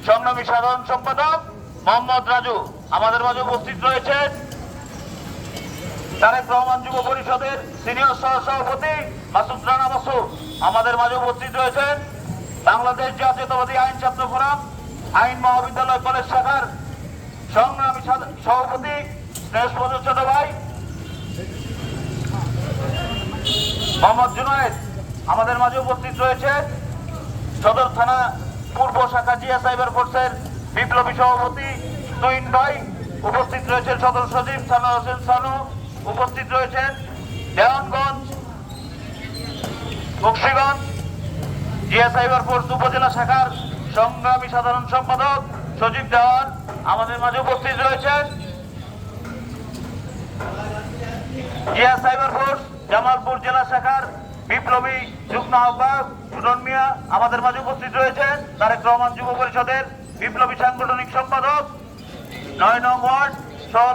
সংগ্রামী সাধারণ সম্পাদক মোহাম্মদ রাজু আমাদের মাঝে উপস্থিত রয়েছেন। তারেক রহমান যুব পরিষদের সিনিয়র সহসভাপতি মাসুদ রানা মাসুদ আমাদের মাঝে উপস্থিত রয়েছেন। বাংলাদেশ জাতীয়তাবাদী আইন ছাত্র ফোরাম আইন মহাবিদ্যালয় কলেজ শাখার সংগ্রামী সভাপতি স্নেহস্পদ ছোট ভাই মোহাম্মদ জুনায়েদ আমাদের মাঝে উপস্থিত রয়েছে। সদর থানা পূর্ব শাখা জিয়া সাইবার ফোর্সের বিপ্লবী সভাপতি তুহিন ভাই উপস্থিত রয়েছেন। সদর সচিব সানোয়ার হোসেন সানু উপস্থিত রয়েছেন। দেওয়ানগঞ্জ বক্সিগঞ্জ জিয়া সাইবার ফোর্স উপজেলা শাখার সংগ্রামী সাধারণ সম্পাদক সজীব দেওয়ান আমাদের মাঝে উপস্থিত রয়েছেন। জিয়া সাইবার ফোর্স জামালপুর জেলা শাখার বিপ্লবী যুগ্ম আহ্বায়ক সুজন মিয়া আমাদের মাঝে উপস্থিত রয়েছেন। তারেক রহমান যুব পরিষদের বিপ্লবী সাংগঠনিক সম্পাদক 9 নং ওয়ার্ড